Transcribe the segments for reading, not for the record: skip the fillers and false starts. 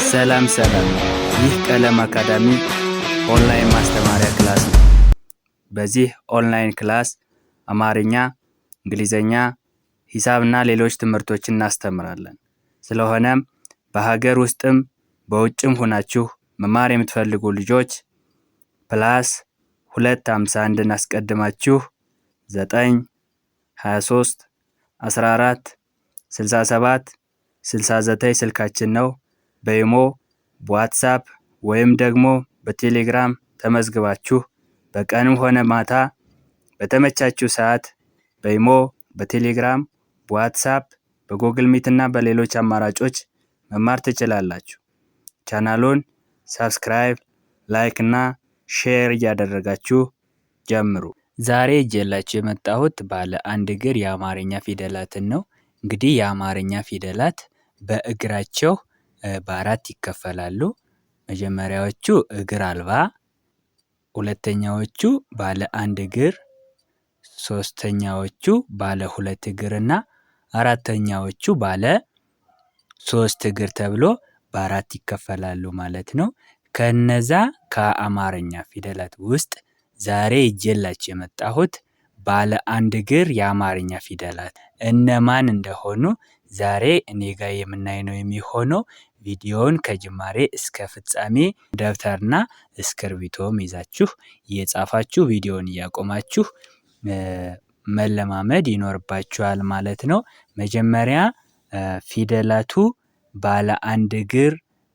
ሰላም ይህ ቀለም አካዳሚ ኦንላይን ማስተማሪያ ክላስ ነው። በዚህ ኦንላይን ክላስ አማርኛ፣ እንግሊዘኛ፣ ሂሳብና ሌሎች ትምህርቶችን እናስተምራለን። ስለሆነም በሀገር ውስጥም በውጭም ሆናችሁ መማር የምትፈልጉ ልጆች +251 አስቀድማችሁ 9 23 14 67 69 ስልካችን ነው። በኢሞ፣ በዋትስአፕ ወይም ደግሞ በቴሌግራም ተመዝግባችሁ በቀንም ሆነ ማታ በተመቻችሁ ሰዓት በኢሞ፣ በቴሌግራም፣ በዋትስአፕ፣ በጎግል ሚት እና በሌሎች አማራጮች መማር ትችላላችሁ። ቻናሉን ሰብስክራይብ፣ ላይክ እና ሼር እያደረጋችሁ ጀምሩ። ዛሬ ይዤላችሁ የመጣሁት ባለ አንድ እግር የአማርኛ ፊደላትን ነው። እንግዲህ የአማርኛ ፊደላት በእግራቸው በአራት ይከፈላሉ። መጀመሪያዎቹ እግር አልባ፣ ሁለተኛዎቹ ባለ አንድ እግር፣ ሶስተኛዎቹ ባለ ሁለት እግር እና አራተኛዎቹ ባለ ሶስት እግር ተብሎ በአራት ይከፈላሉ ማለት ነው። ከነዛ ከአማርኛ ፊደላት ውስጥ ዛሬ ይዤላችሁ የመጣሁት ባለ አንድ እግር የአማርኛ ፊደላት እነማን እንደሆኑ ዛሬ እኔ ጋር የምናይ ነው የሚሆነው። ቪዲዮውን ከጅማሬ እስከ ፍጻሜ ደብተርና እስክርቢቶም ይዛችሁ እየጻፋችሁ ቪዲዮውን እያቆማችሁ መለማመድ ይኖርባችኋል ማለት ነው። መጀመሪያ ፊደላቱ ባለ አንድ እግር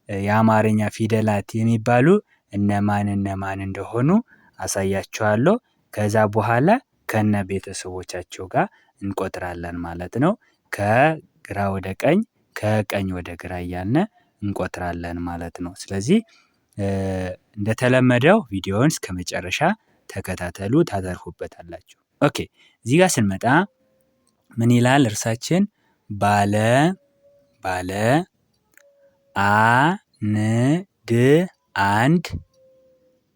የአማርኛ ፊደላት የሚባሉ እነማን እንደሆኑ አሳያችኋለሁ። ከዛ በኋላ ከነ ቤተሰቦቻቸው ጋር እንቆጥራለን ማለት ነው። ከግራ ወደ ቀኝ፣ ከቀኝ ወደ ግራ እያልን እንቆጥራለን ማለት ነው። ስለዚህ እንደተለመደው ቪዲዮውን እስከመጨረሻ ተከታተሉ፣ ታተርፉበታላችሁ። ኦኬ፣ እዚህ ጋር ስንመጣ ምን ይላል እርሳችን? ባለ አንድ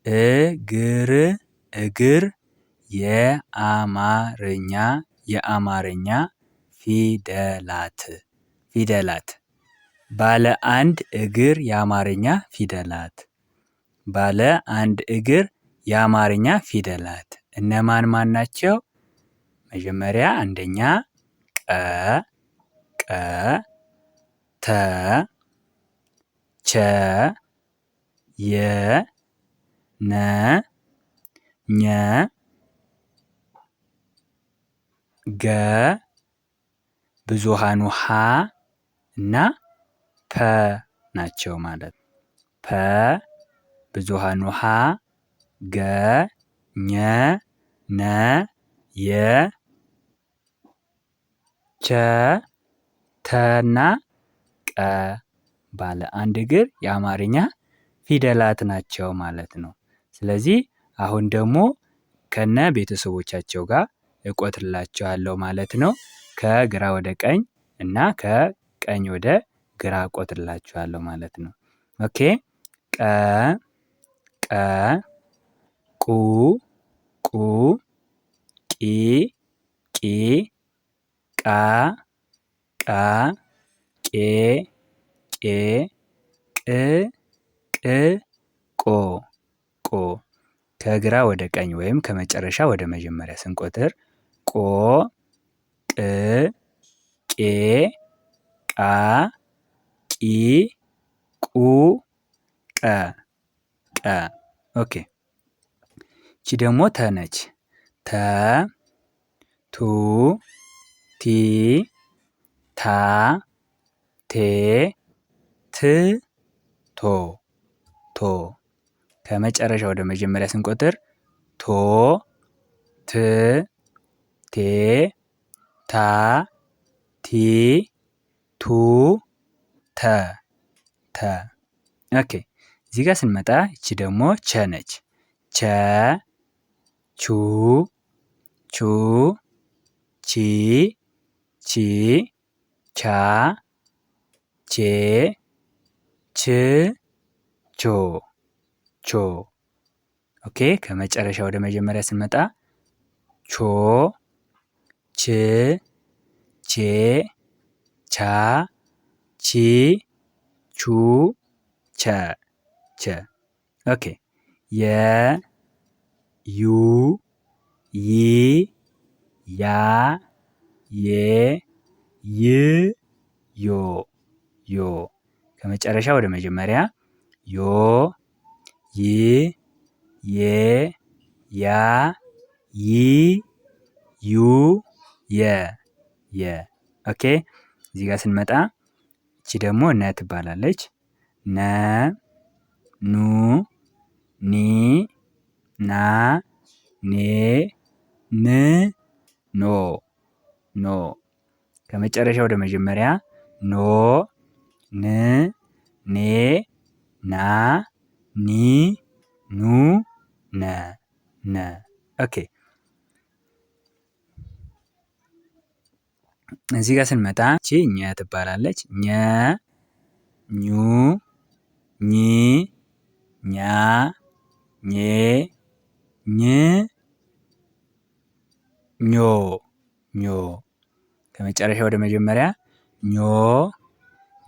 እግር የአማርኛ ፊደላት ባለ አንድ እግር የአማርኛ ፊደላት ባለ አንድ እግር የአማርኛ ፊደላት እነማን ናቸው? መጀመሪያ አንደኛ ቀ፣ ተ፣ ቸ፣ የ፣ ነ፣ ኘ፣ ገ፣ ብዙሃኑ ሀ እና ፐ ናቸው ማለት ነው። ፐ፣ ብዙሃኑ ሀ፣ ገ፣ ኘ፣ ነ፣ የ፣ ቸ፣ ተና ቀ ባለ አንድ እግር የአማርኛ ፊደላት ናቸው ማለት ነው። ስለዚህ አሁን ደግሞ ከነ ቤተሰቦቻቸው ጋር እቆጥርላቸዋለሁ ማለት ነው። ከግራ ወደ ቀኝ እና ከቀኝ ወደ ግራ እቆጥርላችኋለሁ ማለት ነው። ኦኬ፣ ቀ፣ ቁ፣ ቂ፣ ቃ፣ ቄ፣ ቆ። ከግራ ወደ ቀኝ ወይም ከመጨረሻ ወደ መጀመሪያ ስንቆጥር ቆ፣ ቅ፣ ቄ፣ ቃ፣ ቂ፣ ቁ፣ ቀ። ኦኬ፣ እቺ ደግሞ ተ ነች። ተ፣ ቱ፣ ቲ፣ ታ፣ ቴ፣ ት፣ ቶ። ከመጨረሻ ወደ መጀመሪያ ስንቆጥር ቶ፣ ት፣ ቴ፣ ታ፣ ቲ፣ ቱ፣ ተ። ኦኬ፣ እዚህ ጋር ስንመጣ እቺ ደግሞ ቸ ነች። ቸ፣ ቹ፣ ቺ፣ ቻ፣ ቼ፣ ች፣ ቾ። ኦኬ፣ ከመጨረሻ ወደ መጀመሪያ ስንመጣ ቾ፣ ች፣ ቼ፣ ቻ፣ ቺ፣ ቹ፣ ቸ ኦኬ የ ዩ ይ ያ የ ይ ዮ ዮ ከመጨረሻ ወደ መጀመሪያ ዮ ይ የ ያ ይ ዩ የ ኦኬ እዚህ ጋር ስንመጣ እቺ ደግሞ ነ ትባላለች። ነ ኑ ኒ ና ኔ ን ኖ ኖ ከመጨረሻ ወደ መጀመሪያ ኖ ን ኔ ና ኒ ኑ ነ ኦኬ እዚህ ጋር ስንመጣ እቺ ኘ ትባላለች። ኘ ኙ ኚ ኛ ኜ ኝ ኞ ኞ ከመጨረሻ ወደ መጀመሪያ ኞ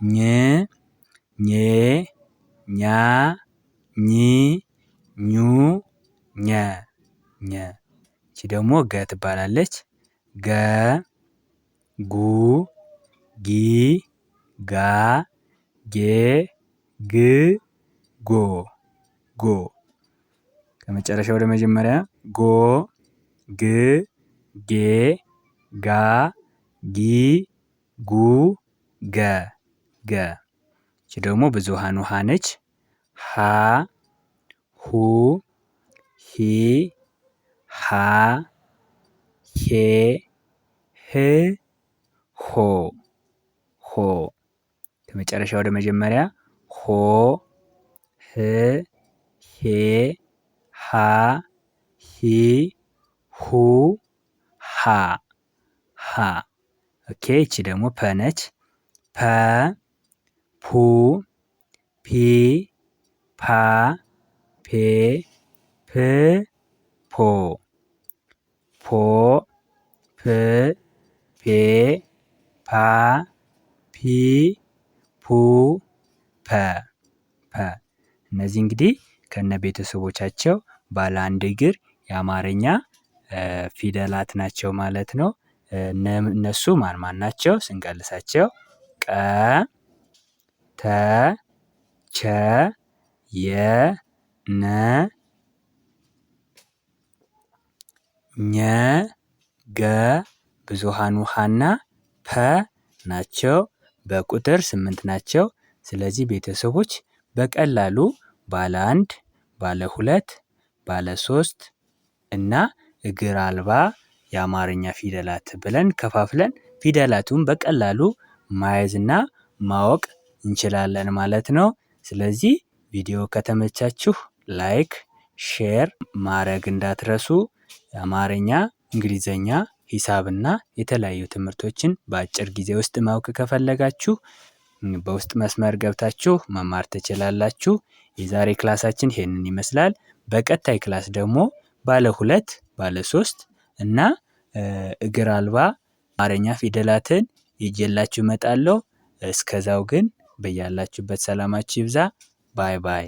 ኝ ኜ ኛ ኚ ኙ ኘ እቺ ደግሞ ገ ትባላለች። ገ ጉ ጊ ጋ ጌ ግ ጎ ከመጨረሻ ወደ መጀመሪያ ጎ ግ ጌ ጋ ጊ ጉ ገ እቺ ደግሞ ብዙሃን ውሃ ነች። ሀ ሁ ሂ ሃ ሄ ህ ሆ ከመጨረሻ ወደ መጀመሪያ ሆ ህ ሄ ሃ ሂ ሁ ሃ ኦኬ እቺ ደግሞ ፐ ነች። ፐ ፑ ፒ ፓ ፔ ፕ ፖ ፕ ፔ ፓ ፒ ፑ ፐ እነዚህ እንግዲህ ከነ ቤተሰቦቻቸው ባለ አንድ እግር የአማርኛ ፊደላት ናቸው ማለት ነው። እነሱ ማን ናቸው ስንቀልሳቸው? ቀ ተ ቸ የ ነ ኘ ገ ብዙሃን ውሃና ፐ ናቸው። በቁጥር 8 ናቸው። ስለዚህ ቤተሰቦች በቀላሉ ባለ 1 ባለ 2 ባለ 3 እና እግር አልባ የአማርኛ ፊደላት ብለን ከፋፍለን ፊደላቱን በቀላሉ ማየትና ማወቅ እንችላለን ማለት ነው። ስለዚህ ቪዲዮ ከተመቻችሁ ላይክ ሼር ማድረግ እንዳትረሱ። የአማርኛ እንግሊዘኛ ሂሳብና የተለያዩ ትምህርቶችን በአጭር ጊዜ ውስጥ ማወቅ ከፈለጋችሁ በውስጥ መስመር ገብታችሁ መማር ትችላላችሁ። የዛሬ ክላሳችን ይሄንን ይመስላል። በቀጣይ ክላስ ደግሞ ባለ 2 ባለ 3 እና እግር አልባ አማርኛ ፊደላትን ይዤላችሁ እመጣለሁ። እስከዛው ግን በያላችሁበት ሰላማችሁ ይብዛ። ባይ ባይ